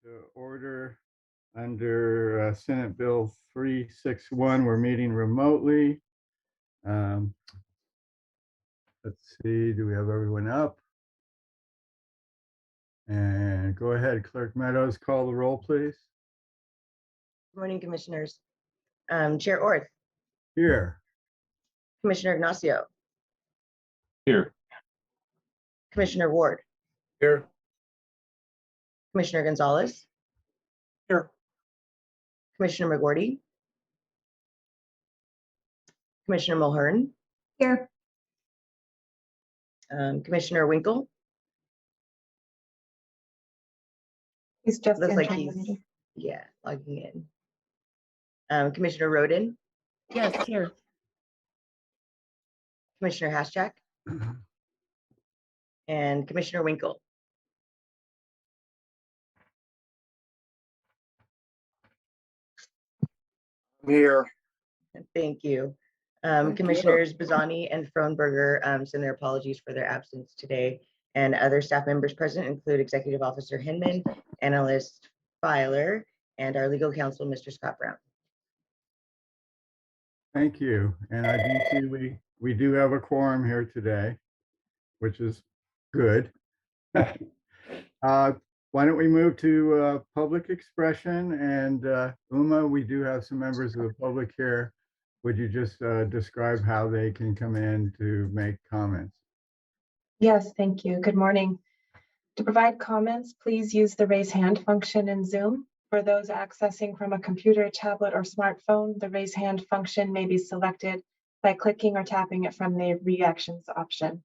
To order under Senate Bill 361. We're meeting remotely. Let's see, do we have everyone up? And go ahead, Clerk Meadows, call the roll, please. Good morning, Commissioners. Chair Orth, Here. Commissioner Ignacio, Here. Commissioner Ward, Here. Commissioner Gonzalez, Here. Commissioner McGorty, Commissioner Mulhern, Here. Commissioner Winkle. He's just Looks like entering he's, the meeting. yeah, logging in. Commissioner Roden, Yes, here. Commissioner Haschak, and Commissioner Winkle. I'm here. Thank you. Thank you. Commissioners Bazzani and Frohnberger send their apologies for their absence today. And other staff members present include Executive Officer Hinman, Analyst Filer, and our legal counsel, Mr. Scott Brown. Thank you. And I do see we do have a quorum here today, which is good. Why don't we move to public expression? And Uma, we do have some members of the public here. Would you just describe how they can come in to make comments? Yes, thank you. Good morning. To provide comments, please use the raise hand function in Zoom. For those accessing from a computer, tablet, or smartphone, the raise hand function may be selected by clicking or tapping it from the reactions option.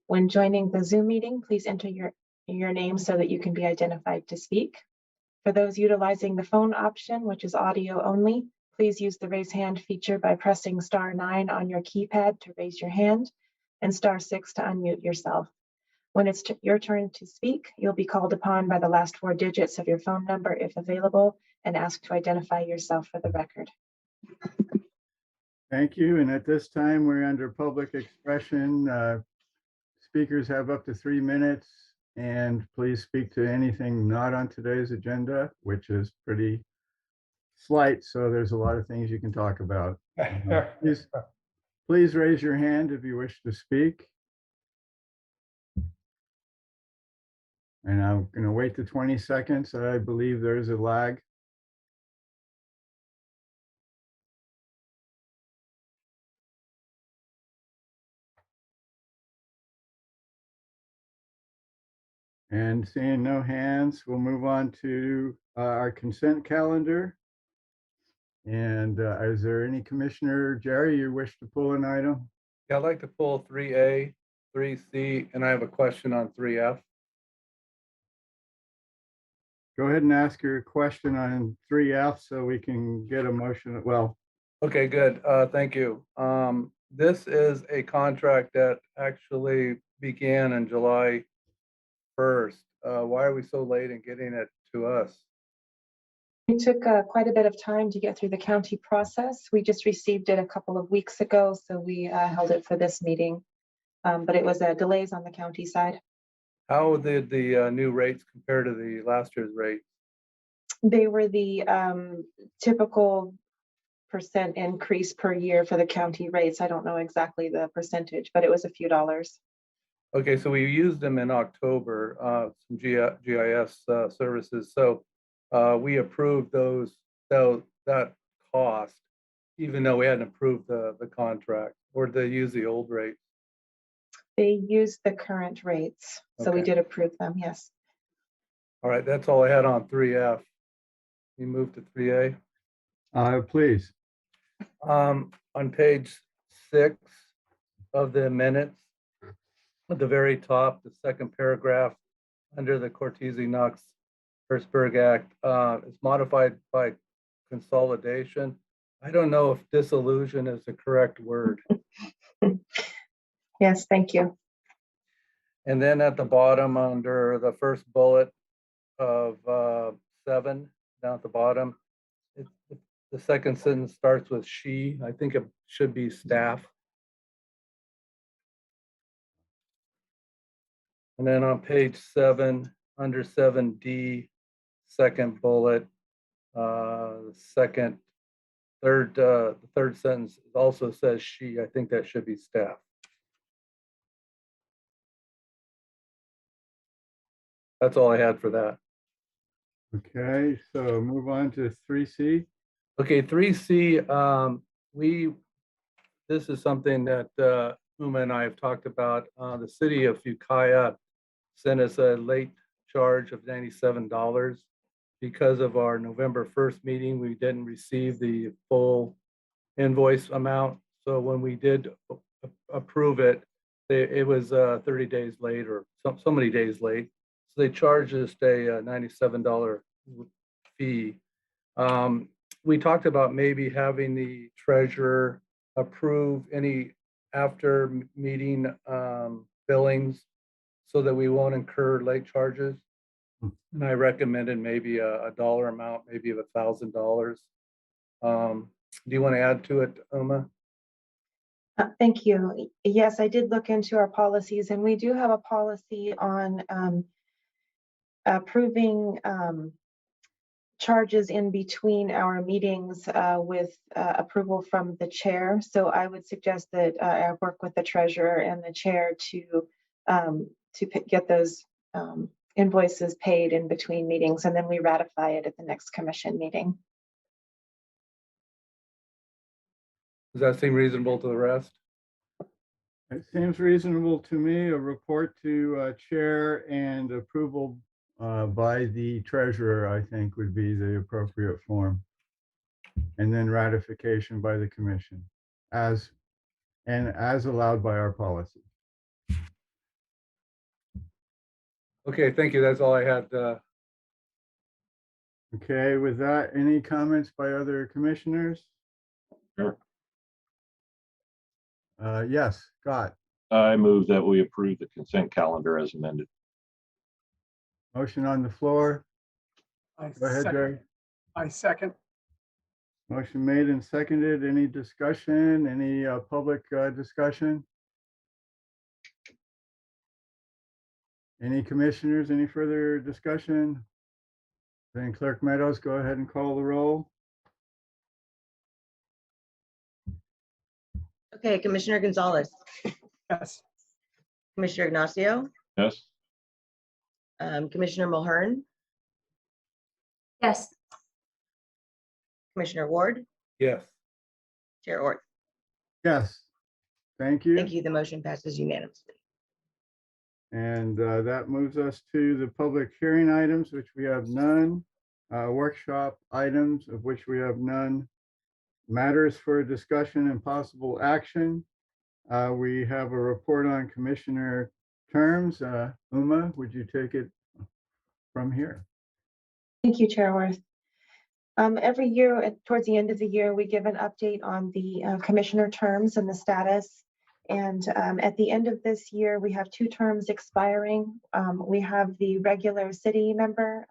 When joining the Zoom meeting, please enter your name so that you can be identified to speak. For those utilizing the phone option, which is audio only, please use the raise hand feature by pressing *9 on your keypad to raise your hand and *6 to unmute yourself. When it's your turn to speak, you'll be called upon by the last 4 digits of your phone number if available and asked to identify yourself for the record. Thank you. And at this time, we're under public expression. Speakers have up to 3 minutes, and please speak to anything not on today's agenda, which is pretty slight, so there's a lot of things you can talk about. Please raise your hand if you wish to speak. And I'm going to wait the 20 seconds. I believe there's a lag. And seeing no hands, we'll move on to our consent calendar. And is there any commissioner, Jerry, you wish to pull an item? Yeah, I'd like to pull 3A, 3C, and I have a question on 3F. Go ahead and ask your question on 3F so we can get a motion. Well, Okay, good. Thank you. This is a contract that actually began in July 1st. Why are we so late in getting it to us? We took quite a bit of time to get through the county process. We just received it a couple of weeks ago, so we held it for this meeting. But it was delays on the county side. How did the new rates compare to the last year's rate? They were the typical % increase per year for the county rates. I don't know exactly the percentage, but it was a few dollars. Okay, so we used them in October, some GIS services. So we approved those, so that cost, even though we hadn't approved the contract, or did they use the old rates? They used the current rates, so we Okay. did approve them, yes. All right, that's all I had on 3F. We move to 3A. please. On page 6 of the minutes, at the very top, the second paragraph, under the Cortese-Knox-Hertzberg Act, it's modified by consolidation. I don't know if disillusion is the correct word. Yes, thank you. And then at the bottom, under the first bullet of 7, down at the bottom, the second sentence starts with she. I think it should be staff. And then on page 7, under 7D, second bullet, the third sentence also says she. I think that should be staff. That's all I had for that. Okay, so move on to 3C. Okay, 3C, this is something that Uma and I have talked about. The city of Ukiah sent us a late charge of $97 because of our November 1st meeting. We didn't receive the full invoice amount. So when we did approve it, it was 30 days late or so many days late. So they charged us a $97 fee. We talked about maybe having the treasurer approve any after meeting billings so that we won't incur late charges. And I recommended maybe a dollar amount, maybe of $1,000. Do you want to add to it, Uma? Thank you. Yes, I did look into our policies, and we do have a policy on approving charges in between our meetings with approval from the chair. So I would suggest that I work with the treasurer and the chair to get those invoices paid in between meetings, and then we ratify it at the next commission meeting. Does that seem reasonable to the rest? It seems reasonable to me. A report to chair and approval by the treasurer, I think, would be the appropriate form. And then ratification by the commission as allowed by our policy. Okay, thank you. That's all I had. Okay, with that, any comments by other commissioners? Sure. Yes, Scott. I move that we approve the consent calendar as amended. Motion on the floor. Go ahead, Jerry. I second. Motion made and seconded. Any discussion? Any public discussion? Any commissioners? Any further discussion? Then Clerk Meadows, go ahead and call the roll. Okay, Commissioner Gonzalez, Yes. Commissioner Ignacio, Yes. Commissioner Mulhern, Yes. Commissioner Ward, Yes. Chair Orr. Yes, thank you. Thank you. The motion passes unanimously. And that moves us to the public hearing items, which we have none. Workshop items, of which we have none. Matters for discussion and possible action. We have a report on commissioner terms. Uma, would you take it from here? Thank you, Chair Worth. Every year, towards the end of the year, we give an update on the commissioner terms and the status. And at the end of this year, we have 2 terms expiring. We have the regular city member,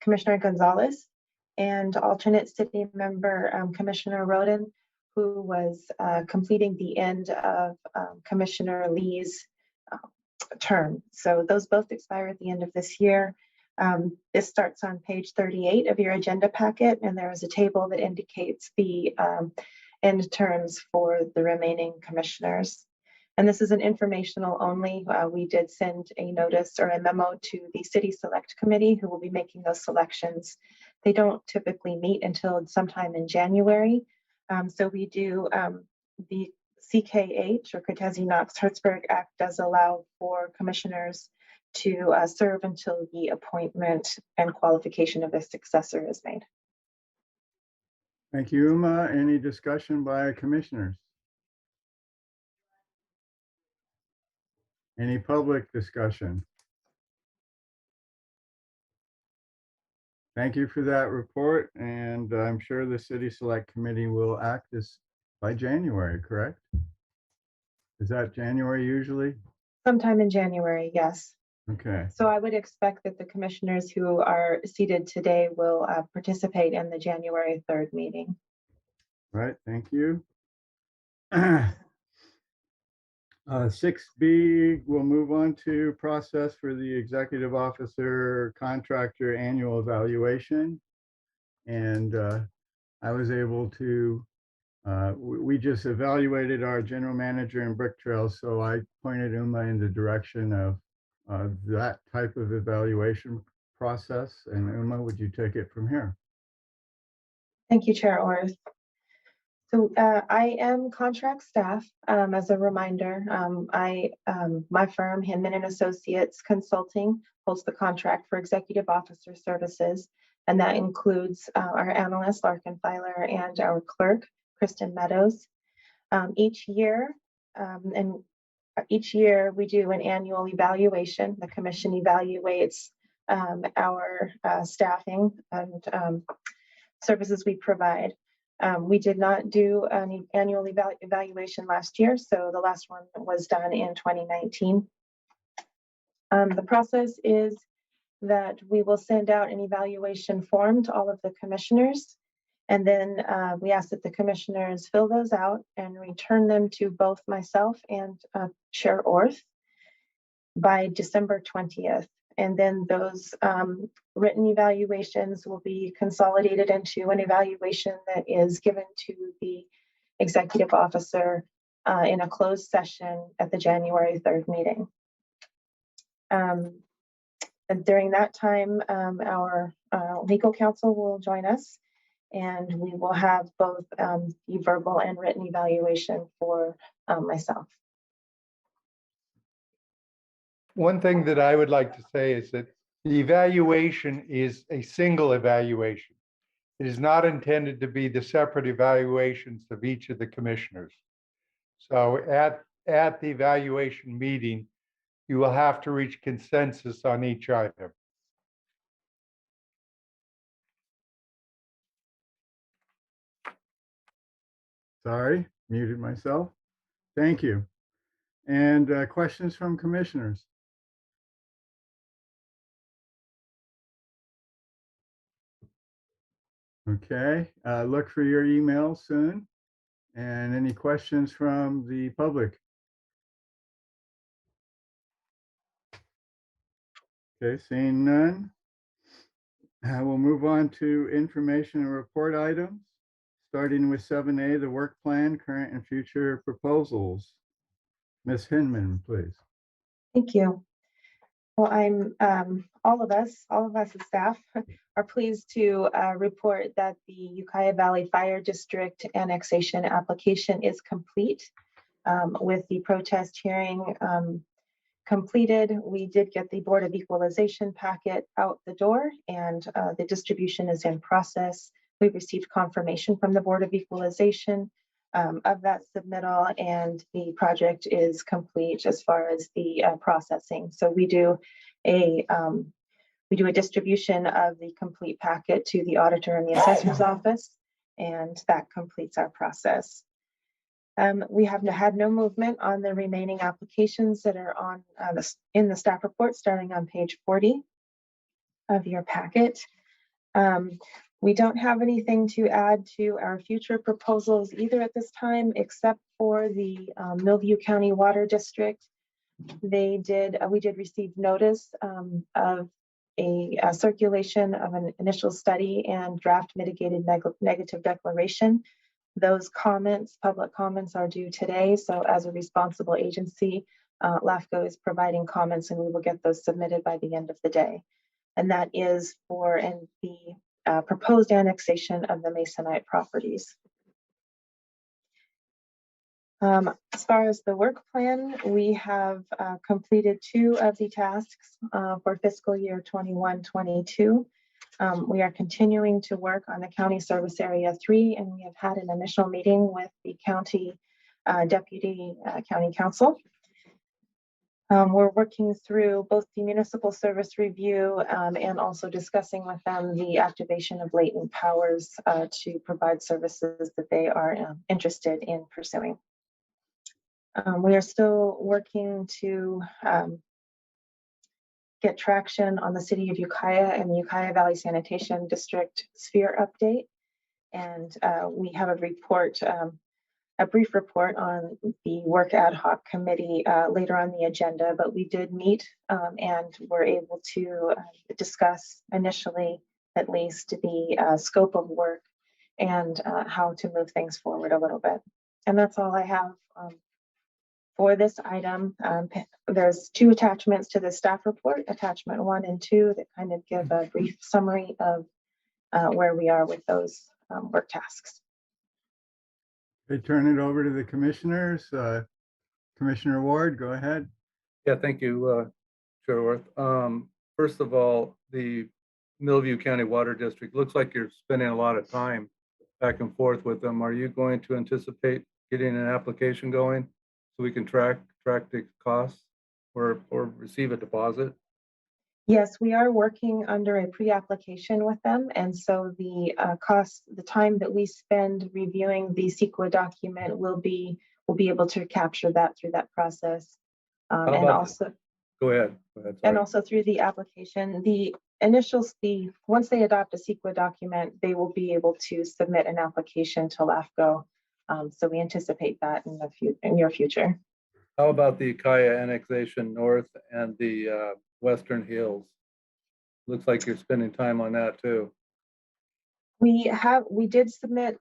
Commissioner Gonzalez, and alternate city member, Commissioner Roden, who was completing the end of Commissioner Lee's term. So those both expire at the end of this year. This starts on page 38 of your agenda packet, and there is a table that indicates the end terms for the remaining commissioners. And this is an informational only. We did send a notice or a memo to the City Select Committee, who will be making those selections. They don't typically meet until sometime in January. So we do, the CKH or Cortese-Knox-Hertzberg Act does allow for commissioners to serve until the appointment and qualification of a successor is made. Thank you, Uma. Any discussion by commissioners? Any public discussion? Thank you for that report, and I'm sure the City Select Committee will act this by January, correct? Is that January usually? Sometime in January, yes. Okay, So I would expect that the commissioners who are seated today will participate in the January 3rd meeting. right, thank you. 6B, we'll move on to process for the executive officer contractor annual evaluation. And I was able to, we just evaluated our general manager in Brick Trail, so I pointed Uma in the direction of that type of evaluation process. And Uma, would you take it from here? Thank you, Chair Orth. So I am contract staff. As a reminder, my firm, Hinman and Associates Consulting, holds the contract for executive officer services, and that includes our analyst, Larkin Filer, and our clerk, Kristen Meadows. Each year we do an annual evaluation. The commission evaluates our staffing and services we provide. We did not do an annual evaluation last year, so the last one was done in 2019. The process is that we will send out an evaluation form to all of the commissioners, and then we ask that the commissioners fill those out and return them to both myself and Chair Orth by December 20th. And then those written evaluations will be consolidated into an evaluation that is given to the executive officer in a closed session at the January 3rd meeting. And during that time, our legal counsel will join us, and we will have both the verbal and written evaluation for myself. One thing that I would like to say is that the evaluation is a single evaluation. It is not intended to be the separate evaluations of each of the commissioners. So at the evaluation meeting, you will have to reach consensus on each item. Sorry, muted myself. Thank you. And questions from commissioners? Okay, look for your email soon. And any questions from the public? Okay, seeing none. We'll move on to information and report items, starting with 7A, the work plan, current and future proposals. Ms. Hinman, please. Thank you. Well, I'm all of us as staff are pleased to report that the Ukiah Valley Fire District annexation application is complete. With the protest hearing completed, we did get the Board of Equalization packet out the door, and the distribution is in process. We've received confirmation from the Board of Equalization of that submittal, and the project is complete as far as the processing. So we do a distribution of the complete packet to the auditor and the assessor's office, and that completes our process. We have had no movement on the remaining applications that are on in the staff report, starting on page 40 of your packet. We don't have anything to add to our future proposals either at this time, except for the Millview County Water District. We did receive notice of a circulation of an initial study and draft mitigated negative declaration. Those comments, public comments, are due today. So as a responsible agency, LAFCO is providing comments, and we will get those submitted by the end of the day. And that is for the proposed annexation of the Masonite properties. As far as the work plan, we have completed 2 of the tasks for fiscal year 21-22. We are continuing to work on the County Service Area 3, and we have had an initial meeting with the county deputy county counsel. We're working through both the municipal service review and also discussing with them the activation of latent powers to provide services that they are interested in pursuing. We are still working to get traction on the City of Ukiah and the Ukiah Valley Sanitation District sphere update. And we have a report a brief report on the work ad hoc committee later on the agenda, but we did meet and were able to discuss initially, at least, the scope of work and how to move things forward a little bit. And that's all I have for this item. There's 2 attachments to the staff report, attachment 1 and 2, that kind of give a brief summary of where we are with those work tasks. I turn it over to the commissioners. Commissioner Ward, go ahead. Yeah, thank you, Chair Worth. First of all, the Millview County Water District, looks like you're spending a lot of time back and forth with them. Are you going to anticipate getting an application going so we can track the costs or receive a deposit? Yes, we are working under a pre-application with them, and so the the time that we spend reviewing the CEQA document will be able to capture that through that process, and also Go ahead. and Sorry. also through the application. Once they adopt a CEQA document, they will be able to submit an application to LAFCO. So we anticipate that in the near future. How about the Ukiah annexation north and the Western Hills? Looks like you're spending time on that too. We did submit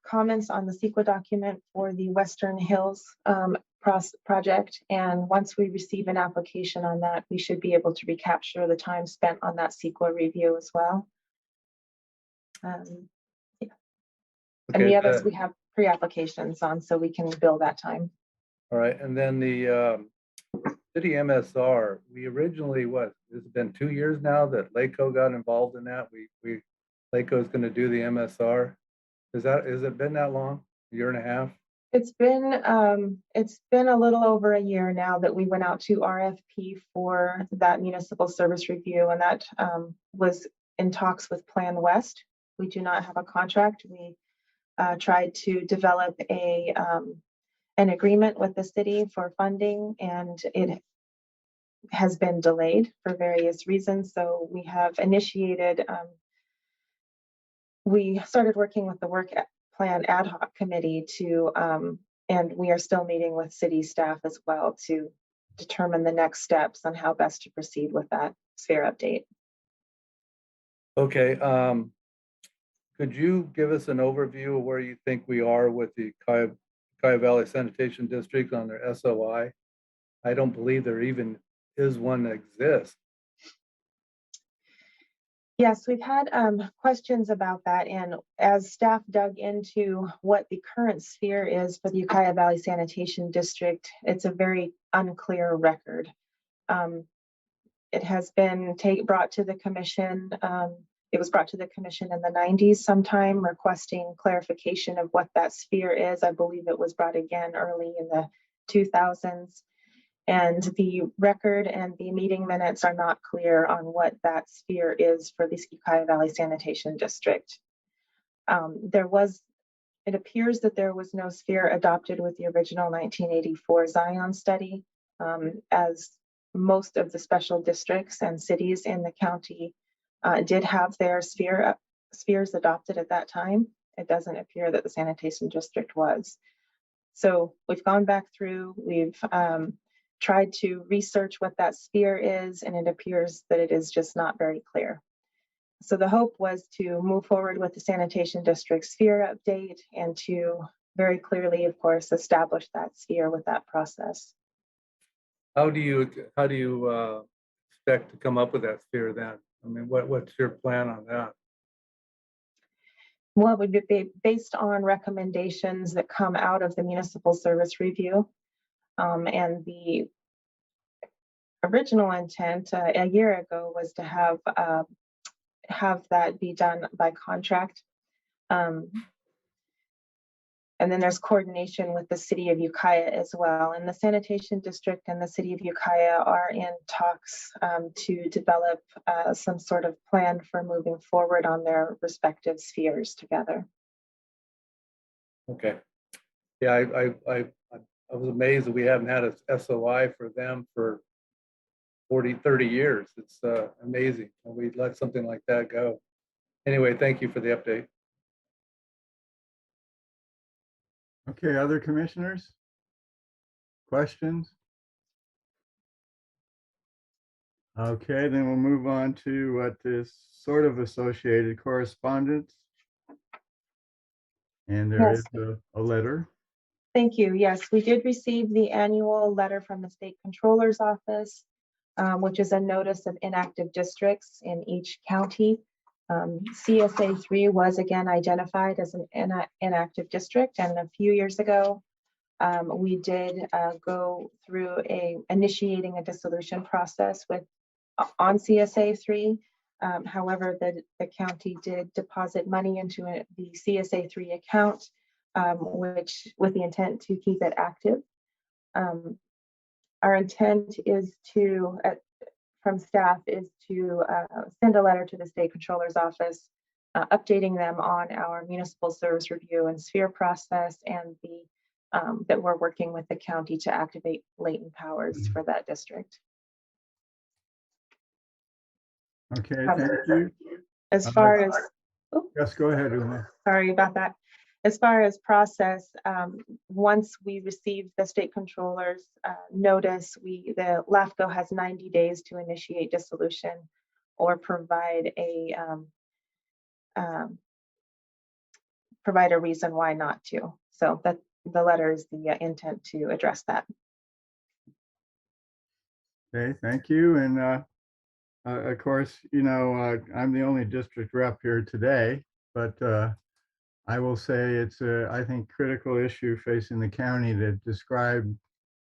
comments on the CEQA document for the Western Hills project, and once we receive an application on that, we should be able to recapture the time spent on that CEQA review as well. Yeah. And the others we have pre-applications on, so we can bill that time. All right, and then the city MSR, we originally, it's been 2 years now that LACO got involved in that. LACO is going to do the MSR. Has it been that long? A year and a half? It's been a little over a year now that we went out to RFP for that municipal service review, and that was in talks with Plan West. We do not have a contract. We tried to develop an agreement with the city for funding, and it has been delayed for various reasons. So we have initiated, we started working with the work plan ad hoc committee and we are still meeting with city staff as well to determine the next steps on how best to proceed with that sphere update. Okay, could you give us an overview of where you think we are with the Ukiah Valley Sanitation District on their SOI? I don't believe there even is one that exists. Yes, we've had questions about that, and as staff dug into what the current sphere is for the Ukiah Valley Sanitation District, it's a very unclear record. It has been brought to the commission. It was brought to the commission in the 90s sometime, requesting clarification of what that sphere is. I believe it was brought again early in the 2000s. And the record and the meeting minutes are not clear on what that sphere is for the Ukiah Valley Sanitation District. It appears that there was no sphere adopted with the original 1984 Zion study, as most of the special districts and cities in the county did have their spheres adopted at that time. It doesn't appear that the sanitation district was. So we've gone back through, we've tried to research what that sphere is, and it appears that it is just not very clear. So the hope was to move forward with the sanitation district sphere update and to very clearly, of course, establish that sphere with that process. How do you expect to come up with that sphere then? I mean, what's your plan on that? Well, it would be based on recommendations that come out of the municipal service review. And the original intent a year ago was to have that be done by contract. And then there's coordination with the city of Ukiah as well. And the sanitation district and the city of Ukiah are in talks to develop some sort of plan for moving forward on their respective spheres together. Okay. Yeah, I was amazed that we haven't had a SOI for them for 40, 30 years. It's amazing. We'd let something like that go. Anyway, thank you for the update. Okay, other commissioners? Questions? Okay, then we'll move on to what is sort of associated correspondence. And there is Yes. a letter. Thank you. Yes, we did receive the annual letter from the State Controller's Office, which is a notice of inactive districts in each county. CSA 3 was again identified as an inactive district, and a few years ago, we did go through initiating a dissolution process on CSA 3. However, the county did deposit money into the CSA 3 account, which with the intent to keep it active. Our intent is from staff is to send a letter to the State Controller's Office, updating them on our municipal service review and sphere process, and that we're working with the county to activate latent powers for that district. Okay, thank you. As far as, Yes, go ahead, Uma. sorry about that. As far as process, once we receive the state controller's notice, the LAFCO has 90 days to initiate dissolution or provide a reason why not to. So that the letter is the intent to address that. Okay, thank you. And of course, you know, I'm the only district rep here today, but I will say it's a, I think, critical issue facing the county to describe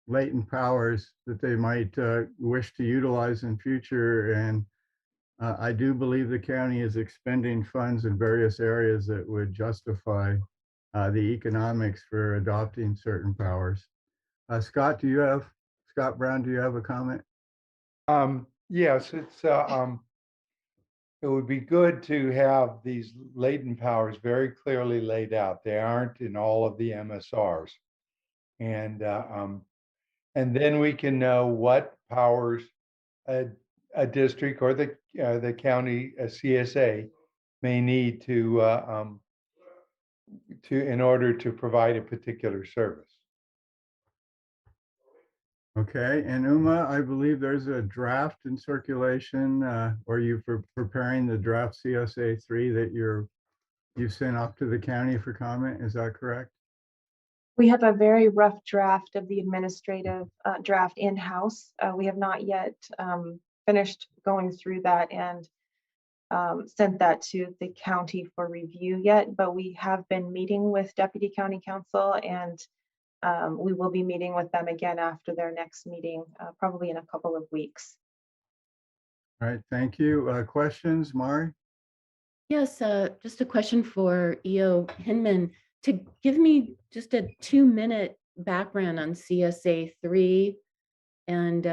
latent powers that they might wish to utilize in future. And I do believe the county is expending funds in various areas that would justify the economics for adopting certain powers. Scott Brown, do you have a comment? Yes, it would be good to have these latent powers very clearly laid out. They aren't in all of the MSRs. And then we can know what powers a district or the county CSA may need to in order to provide a particular service. Okay, and Uma, I believe there's a draft in circulation, or you for preparing the draft CSA 3 that you've sent off to the county for comment. Is that correct? We have a very rough draft of the administrative draft in-house. We have not yet finished going through that and sent that to the county for review yet, but we have been meeting with Deputy County Counsel, and we will be meeting with them again after their next meeting, probably in a couple of weeks. All right, thank you. Questions, Mari? Yes, just a question for EO Hinman to give me just a 2-minute background on CSA 3 and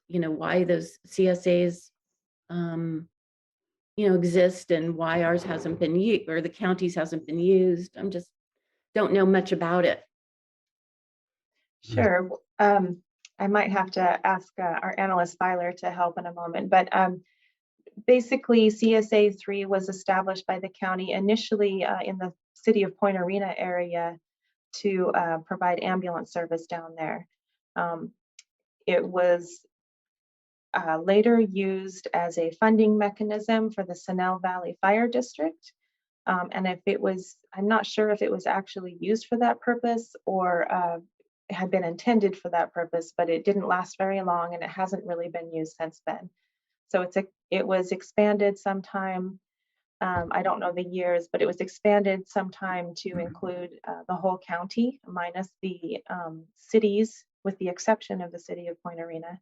you know, why those CSAs you know, exist and why ours hasn't been used or the county's hasn't been used. I'm just don't know much about it. Sure. I might have to ask our analyst filer to help in a moment, but basically CSA 3 was established by the county initially in the city of Point Arena area to provide ambulance service down there. It was later used as a funding mechanism for the Sunel Valley Fire District. And if it was, I'm not sure if it was actually used for that purpose or had been intended for that purpose, but it didn't last very long and it hasn't really been used since then. So it was expanded sometime, I don't know the years, but it was expanded sometime to include the whole county minus the cities, with the exception of the city of Point Arena.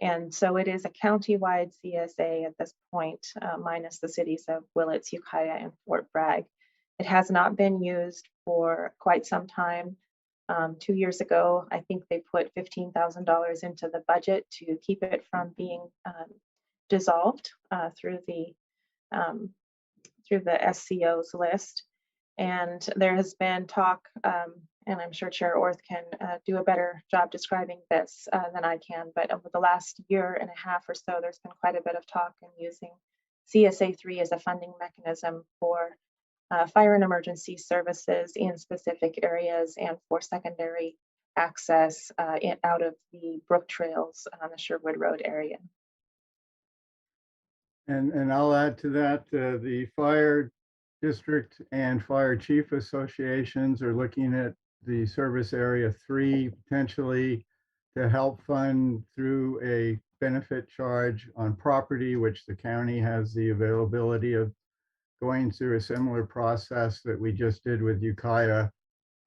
And so it is a county-wide CSA at this point, minus the cities of Willits, Ukiah, and Fort Bragg. It has not been used for quite some time. 2 years ago, I think they put $15,000 into the budget to keep it from being dissolved through the SCO's list. And there has been talk, and I'm sure Chair Orth can do a better job describing this than I can, but over the last year and a half or so, there's been quite a bit of talk in using CSA 3 as a funding mechanism for fire and emergency services in specific areas and for secondary access out of the brook trails on the Sherwood Road area. And I'll add to that, the fire district and fire chief associations are looking at the service area 3 potentially to help fund through a benefit charge on property, which the county has the availability of going through a similar process that we just did with Ukiah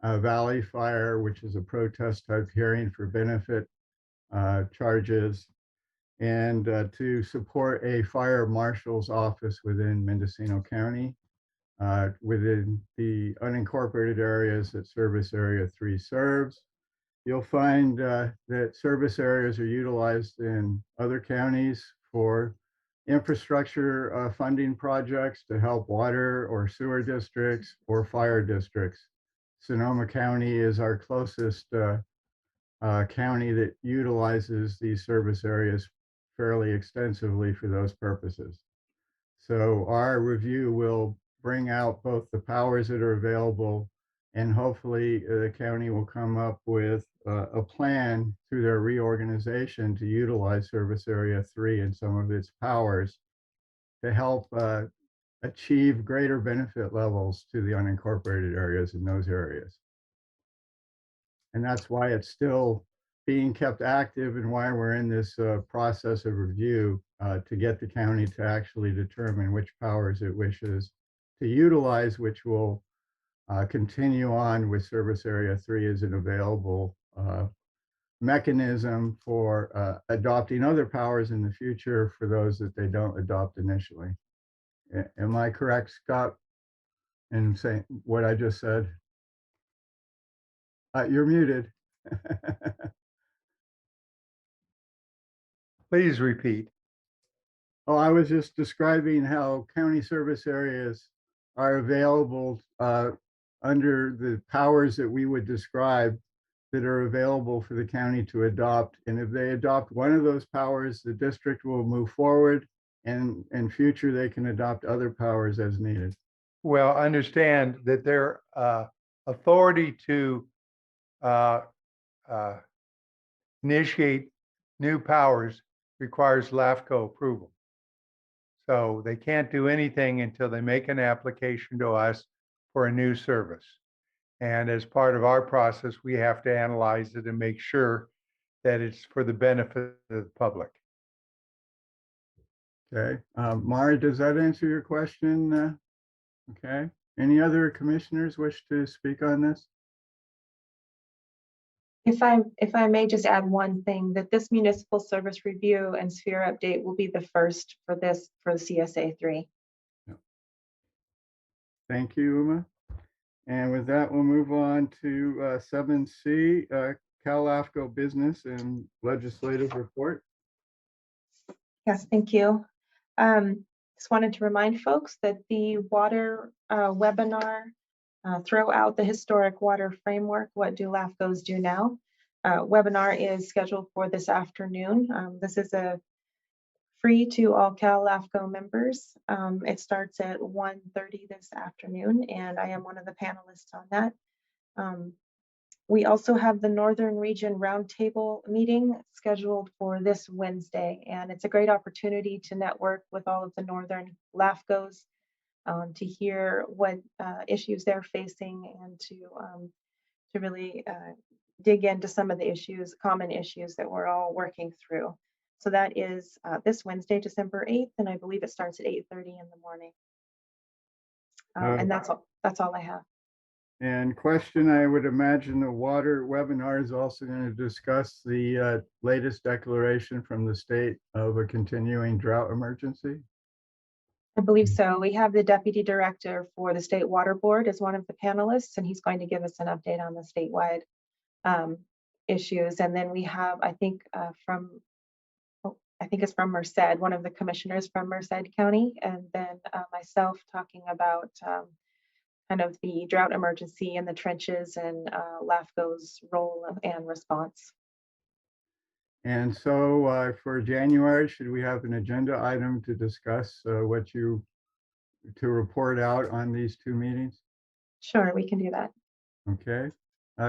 Valley Fire, which is a protest type hearing for benefit charges, and to support a fire marshal's office within Mendocino County, within the unincorporated areas that Service Area 3 serves. You'll find that service areas are utilized in other counties for infrastructure funding projects to help water or sewer districts or fire districts. Sonoma County is our closest county that utilizes these service areas fairly extensively for those purposes. So our review will bring out both the powers that are available, and hopefully the county will come up with a plan through their reorganization to utilize Service Area 3 and some of its powers to help achieve greater benefit levels to the unincorporated areas in those areas. And that's why it's still being kept active and why we're in this process of review to get the county to actually determine which powers it wishes to utilize, which will continue on with Service Area 3 as an available mechanism for adopting other powers in the future for those that they don't adopt initially. Am I correct, Scott, in saying what I just said? You're muted. Please repeat. Oh, I was just describing how county service areas are available under the powers that we would describe that are available for the county to adopt. And if they adopt one of those powers, the district will move forward, and in future they can adopt other powers as needed. Well, understand that their authority to initiate new powers requires LAFCO approval. So they can't do anything until they make an application to us for a new service. And as part of our process, we have to analyze it and make sure that it's for the benefit of the public. Okay, Mara, does that answer your question? Okay, any other commissioners wish to speak on this? If I may just add one thing, that this municipal service review and sphere update will be the first for the CSA 3. Thank you, Uma. And with that, we'll move on to 7C, CALAFCO business and legislative report. Yes, thank you. Just wanted to remind folks that the water webinar, Throw Out the Historic Water Framework, What Do LAFCOs Do Now? Webinar is scheduled for this afternoon. This is a free to all CALAFCO members. It starts at 1:30 this afternoon, and I am one of the panelists on that. We also have the Northern Region Roundtable meeting scheduled for this Wednesday, and it's a great opportunity to network with all of the Northern LAFCOs to hear what issues they're facing and to really dig into some of the issues, common issues that we're all working through. So that is this Wednesday, December 8th, and I believe it starts at 8:30 in the morning. And that's all I have. And question, I would imagine the water webinar is also going to discuss the latest declaration from the state of a continuing drought emergency. I believe so. We have the deputy director for the State Water Board as one of the panelists, and he's going to give us an update on the statewide issues. And then we have, I think it's from Merced, one of the commissioners from Merced County, and then myself talking about kind of the drought emergency in the trenches and LAFCO's role and response. And so for January, should we have an agenda item to discuss what you to report out on these two meetings? Sure, we can do that. Okay.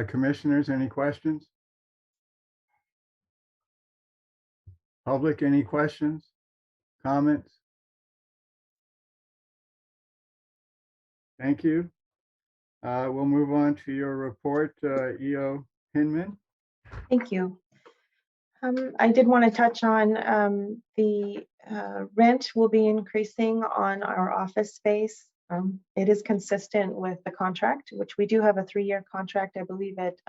Commissioners, any questions? Public, any questions, comments? Thank you. We'll move on to your report, EO Hinman. Thank you. I did want to touch on the rent will be increasing on our office space. It is consistent with the contract, which we do have a 3-year contract. I believe it,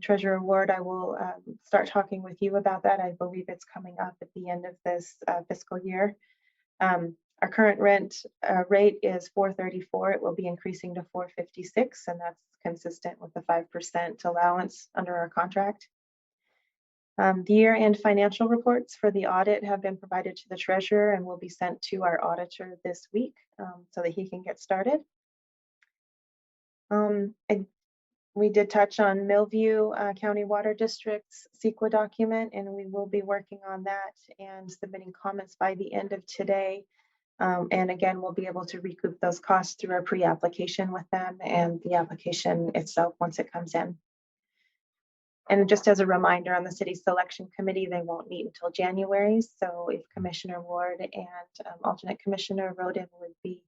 Treasurer Ward, I will start talking with you about that. I believe it's coming up at the end of this fiscal year. Our current rent rate is $434. It will be increasing to $456, and that's consistent with the 5% allowance under our contract. The year-end financial reports for the audit have been provided to the treasurer and will be sent to our auditor this week so that he can get started. We did touch on Millview County Water District's CEQA document, and we will be working on that and submitting comments by the end of today. And again, we'll be able to recoup those costs through our pre-application with them and the application itself once it comes in. And just as a reminder, on the city selection committee, they won't meet until January. So if Commissioner Ward and alternate Commissioner Roden would be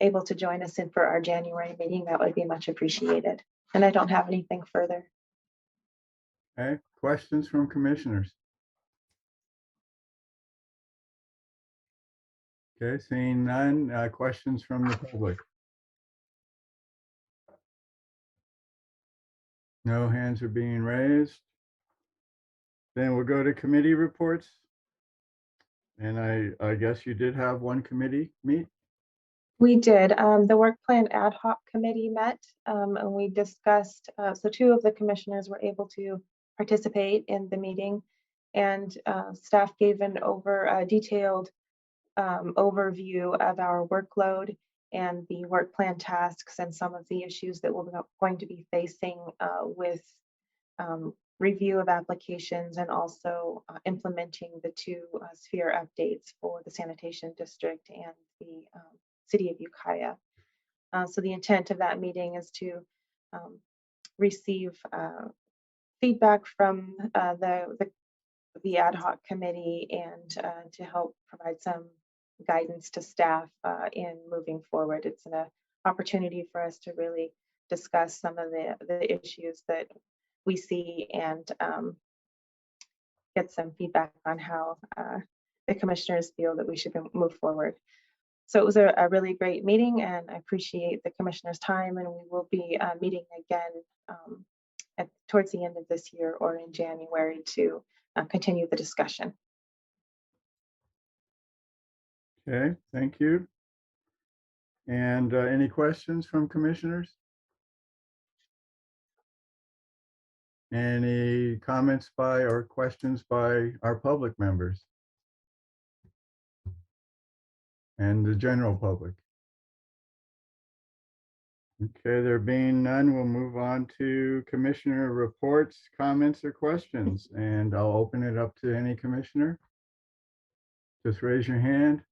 able to join us in for our January meeting, that would be much appreciated. And I don't have anything further. Okay, questions from commissioners? Okay, seeing none, questions from the public? No hands are being raised. Then we'll go to committee reports. And I guess you did have one committee meet? We did. The work plan ad hoc committee met and we discussed, so 2 of the commissioners were able to participate in the meeting, and staff gave an detailed overview of our workload and the work plan tasks and some of the issues that we're going to be facing with review of applications and also implementing the 2 sphere updates for the sanitation district and the city of Ukiah. So the intent of that meeting is to receive feedback from the ad hoc committee and to help provide some guidance to staff in moving forward. It's an opportunity for us to really discuss some of the issues that we see and get some feedback on how the commissioners feel that we should move forward. So it was a really great meeting, and I appreciate the commissioners' time, and we will be meeting again towards the end of this year or in January to continue the discussion. Okay, thank you. And any questions from commissioners? Any comments by or questions by our public members and the general public? Okay, there being none, we'll move on to commissioner reports, comments, or questions, and I'll open it up to any commissioner. Just raise your hand.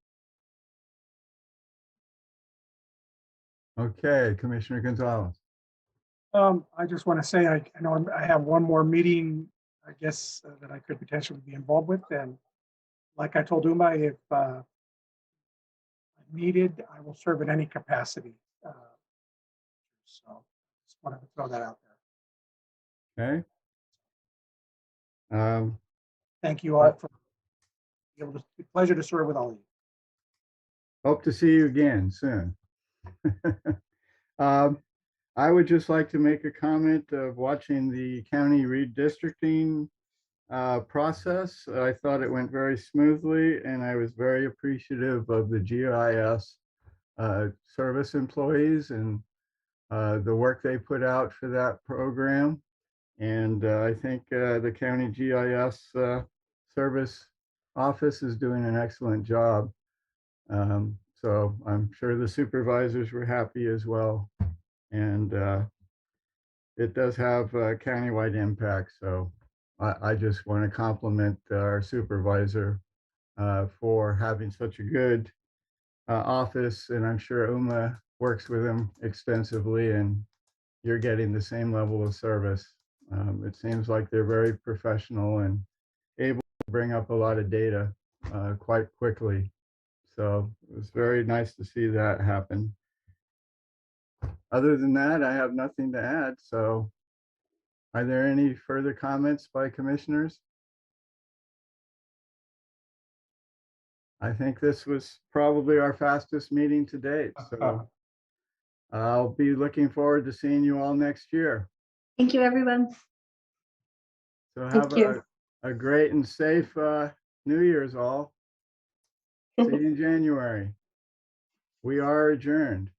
Okay, Commissioner Gonzalez. I just want to say, I know I have one more meeting, I guess, that I could potentially be involved with. And like I told Uma, if needed, I will serve in any capacity. So just wanted to throw that out there. Okay. Thank you all for being able to, it's a pleasure to serve with all of you. Hope to see you again soon. I would just like to make a comment of watching the county redistricting process. I thought it went very smoothly, and I was very appreciative of the GIS service employees and the work they put out for that program. And I think the county GIS service office is doing an excellent job. So I'm sure the supervisors were happy as well. And it does have a countywide impact. So I just want to compliment our supervisor for having such a good office, and I'm sure Uma works with them extensively, and you're getting the same level of service. It seems like they're very professional and able to bring up a lot of data quite quickly. So it was very nice to see that happen. Other than that, I have nothing to add. So are there any further comments by commissioners? I think this was probably our fastest meeting to date. So I'll be looking forward to seeing you all next year. Thank you, everyone. So Thank have you. a great and safe New Year's all. See you in January. We are adjourned.